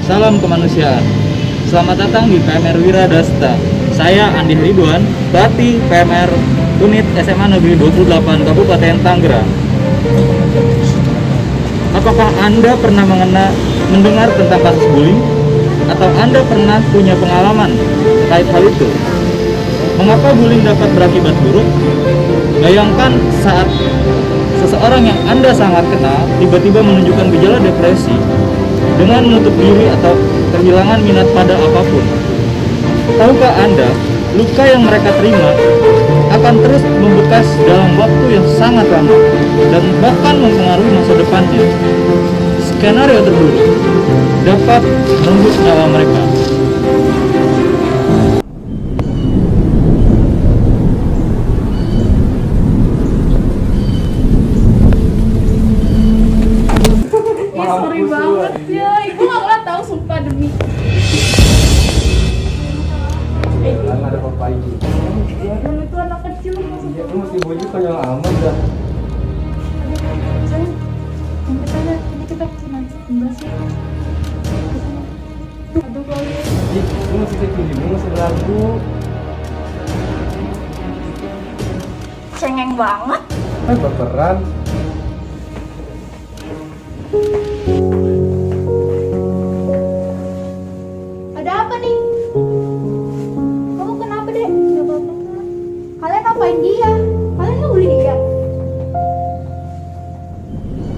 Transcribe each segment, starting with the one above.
salam kemanusiaan. Selamat datang di PMR Wira Dasta. Saya Andi Ridwan, Bati PMR Unit SMA Negeri 28 Kabupaten Tangerang. Apakah Anda pernah mendengar tentang kasus bullying? Atau Anda pernah punya pengalaman terkait hal itu? Mengapa bullying dapat berakibat buruk? Bayangkan saat seseorang yang Anda sangat kenal tiba-tiba menunjukkan gejala depresi dengan menutup diri atau kehilangan minat pada apapun. Tahukah Anda, luka yang mereka terima akan terus membekas dalam waktu yang sangat lama dan bahkan mempengaruhi masa depannya. Skenario terburuk dapat merenggut nyawa mereka. Sorry banget ya, ibu nggak tahu sumpah demi. Karena ada papai. Ya kan itu anak kecil maksudnya. Itu mesti baju konyol amat dah. Sayang, sampai sana, ini kita nanti membahas ya. Aduh kalau Itu masih kecil juga masih belagu. cengeng banget. Berperan. Ada apa nih? Kamu kenapa dek? Gak apa-apa. Kalian ngapain dia? Kalian ngebully dia?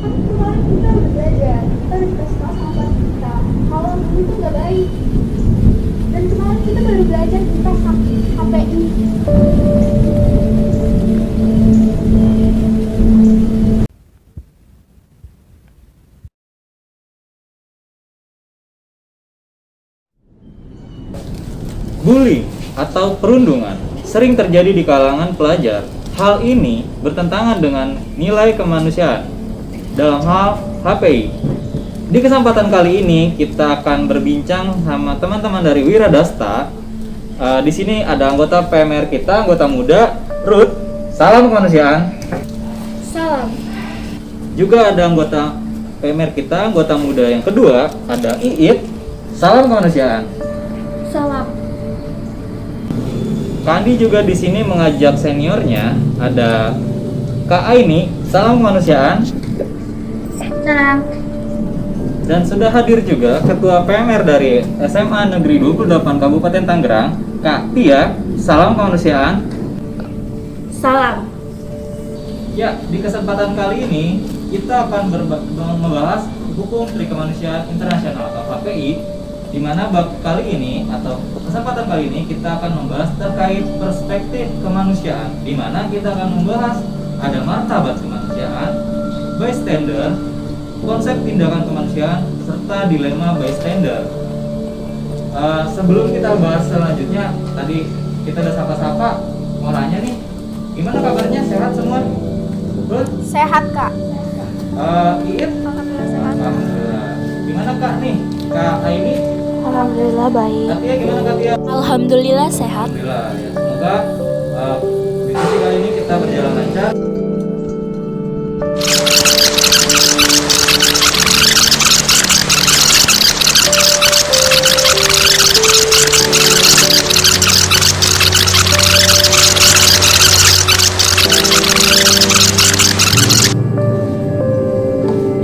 Kan kemarin kita udah belajar. Kita udah dikasih tahu sama bapak kita kalau bully itu gak baik. Dan kemarin kita baru belajar tentang HPI. Bullying atau perundungan sering terjadi di kalangan pelajar. Hal ini bertentangan dengan nilai kemanusiaan dalam hal HPI. Di kesempatan kali ini kita akan berbincang sama teman-teman dari Wira Dasta. Di sini ada anggota PMR kita, anggota muda, Ruth. Salam kemanusiaan. Salam. Juga ada anggota PMR kita, anggota muda yang kedua, ada Iit. Salam kemanusiaan. Salam. Kandi juga di sini mengajak seniornya, ada Kak Aini. Salam kemanusiaan. Salam. Dan sudah hadir juga Ketua PMR dari SMA Negeri 28 Kabupaten Tangerang, Kak Tia. Salam kemanusiaan. Salam. Ya, di kesempatan kali ini kita akan membahas hukum perikemanusiaan internasional atau HPI, di mana bab kali ini atau kesempatan kali ini kita akan membahas terkait perspektif kemanusiaan, di mana kita akan membahas ada martabat kemanusiaan, bystander, konsep tindakan kemanusiaan, serta dilema bystander. Sebelum kita bahas selanjutnya, tadi kita udah sapa-sapa, mau nanya nih, gimana kabarnya? Sehat semua? Good? Sehat kak. Iit? Alhamdulillah sehat. Alhamdulillah. Gimana Kak nih? Kak Aini? Alhamdulillah baik. Katia gimana Katia? Alhamdulillah sehat. Alhamdulillah ya. Semoga diskusi kali ini kita berjalan lancar.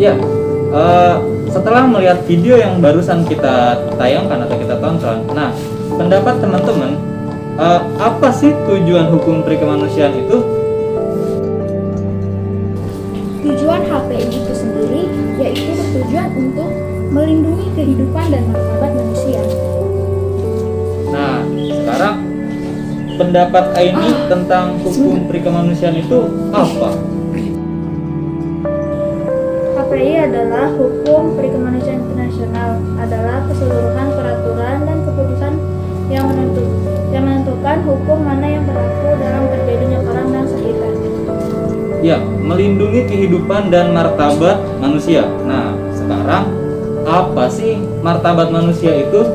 Ya, setelah melihat video yang barusan kita tayangkan atau kita tonton, nah pendapat teman-teman, apa sih tujuan hukum perikemanusiaan itu? Tujuan HPI itu sendiri yaitu bertujuan untuk melindungi kehidupan dan martabat manusia. Nah, sekarang pendapat Aini tentang hukum perikemanusiaan itu apa? HPI adalah hukum perikemanusiaan internasional, adalah keseluruhan peraturan dan keputusan yang menentukan hukum mana yang berlaku dalam terjadinya perang dan sekitar. Ya, melindungi kehidupan dan martabat manusia. Nah, sekarang apa sih martabat manusia itu?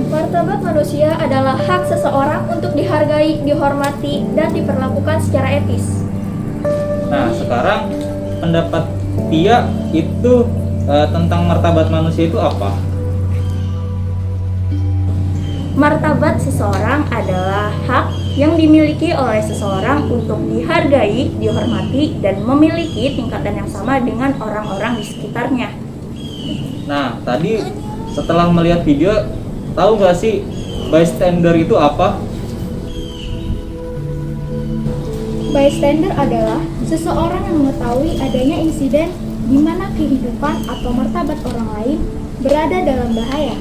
Martabat manusia adalah hak seseorang untuk dihargai, dihormati, dan diperlakukan secara etis. Nah, sekarang pendapat Tia itu tentang martabat manusia itu apa? Martabat seseorang adalah hak yang dimiliki oleh seseorang untuk dihargai, dihormati, dan memiliki tingkatan yang sama dengan orang-orang di sekitarnya. Nah, tadi setelah melihat video, tahu nggak sih bystander itu apa? Bystander adalah seseorang yang mengetahui adanya insiden di mana kehidupan atau martabat orang lain berada dalam bahaya,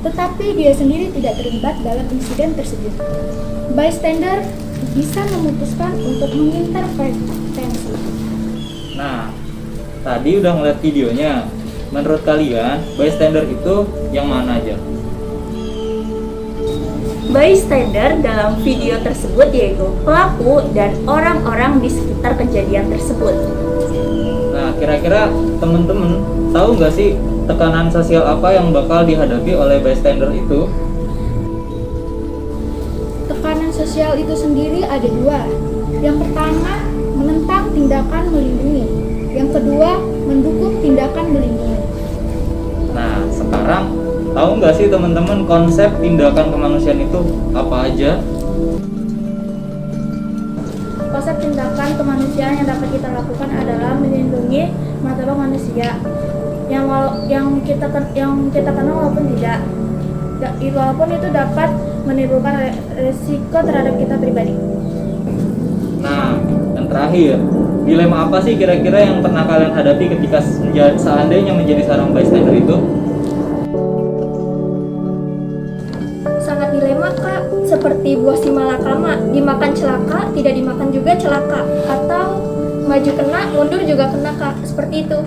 tetapi dia sendiri tidak terlibat dalam insiden tersebut. Bystander bisa memutuskan untuk mengintervensi. Nah, tadi udah ngeliat videonya. Menurut kalian, bystander itu yang mana aja? Bystander dalam video tersebut yaitu pelaku dan orang-orang di sekitar kejadian tersebut. Nah, kira-kira temen-temen tahu nggak sih tekanan sosial apa yang bakal dihadapi oleh bystander itu? Tekanan sosial itu sendiri ada dua. Yang pertama, menentang tindakan melindungi. Yang kedua, mendukung tindakan melindungi. Nah, sekarang tahu nggak sih teman-teman konsep tindakan kemanusiaan itu apa aja? Konsep tindakan kemanusiaan yang dapat kita lakukan adalah melindungi martabat manusia yang kita kenal walaupun tidak. Walaupun itu dapat menimbulkan resiko terhadap kita pribadi. Nah, yang terakhir, dilema apa sih kira-kira yang pernah kalian hadapi ketika seandainya menjadi seorang bystander itu? Sangat dilema, Kak, seperti buah si malakama, dimakan celaka, tidak dimakan juga celaka, atau maju kena, mundur juga kena, Kak, seperti itu.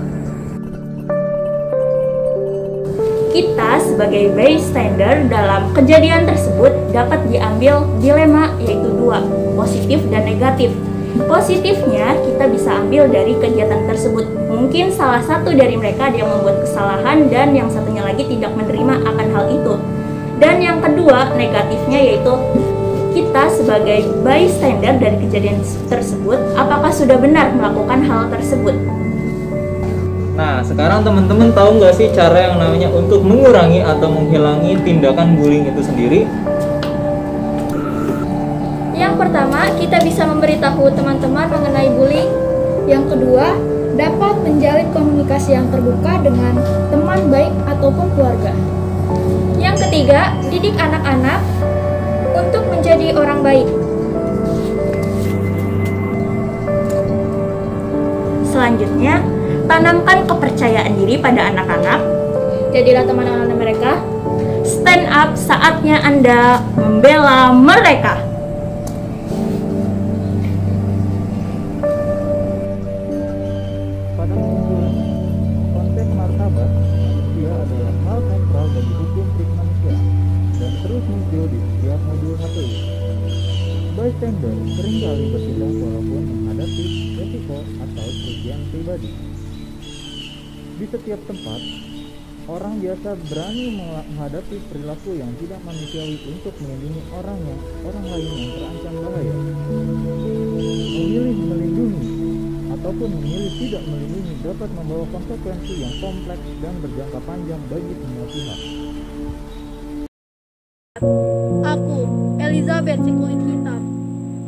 Kita sebagai bystander dalam kejadian tersebut dapat diambil dilema yaitu dua, positif dan negatif. Positifnya kita bisa ambil dari kegiatan tersebut. Mungkin salah satu dari mereka yang membuat kesalahan dan yang satunya lagi tidak menerima akan hal itu. Dan yang kedua, negatifnya yaitu kita sebagai bystander dari kejadian tersebut, apakah sudah benar melakukan hal tersebut? Nah, sekarang teman-teman tahu nggak sih cara yang namanya untuk mengurangi atau menghilangi tindakan bullying itu sendiri? Yang pertama, kita bisa memberitahu teman-teman mengenai bullying. Yang kedua, dapat menjalin komunikasi yang terbuka dengan teman baik ataupun keluarga. Yang ketiga, didik anak-anak untuk menjadi orang baik. Selanjutnya, tanamkan kepercayaan diri pada anak-anak. Jadilah teman-teman mereka. Stand up, saatnya Anda membela mereka. Pada kesimpulan, konsep martabat manusia adalah hal sentral bagi hukum kemanusiaan dan terus muncul di setiap modul HPI. Bystander seringkali bertindak walaupun menghadapi resiko atau kerugian pribadi. Di setiap tempat, orang biasa berani menghadapi perilaku yang tidak manusiawi untuk melindungi orang lain yang terancam bahaya. Memilih melindungi ataupun memilih tidak melindungi dapat membawa konsekuensi yang kompleks dan berjangka panjang bagi semua pihak. Aku, Elizabeth si kulit hitam.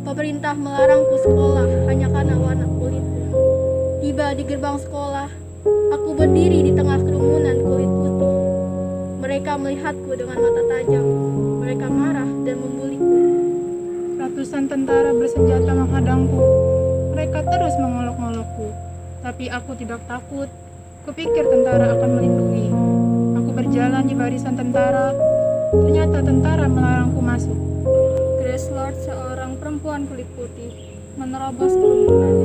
Pemerintah melarangku sekolah hanya karena warna kulitku. Tiba di gerbang sekolah, aku berdiri di tengah kerumunan kulit putih. Mereka melihatku dengan mata tajam. Mereka marah dan membuliku. Ratusan tentara bersenjata menghadangku. Mereka terus mengolok-olokku. Tapi aku tidak takut. Kupikir tentara akan melindungi. Aku berjalan di barisan tentara. Ternyata tentara melarangku masuk. Grace Lord, seorang perempuan kulit putih, menerobos kerumunan.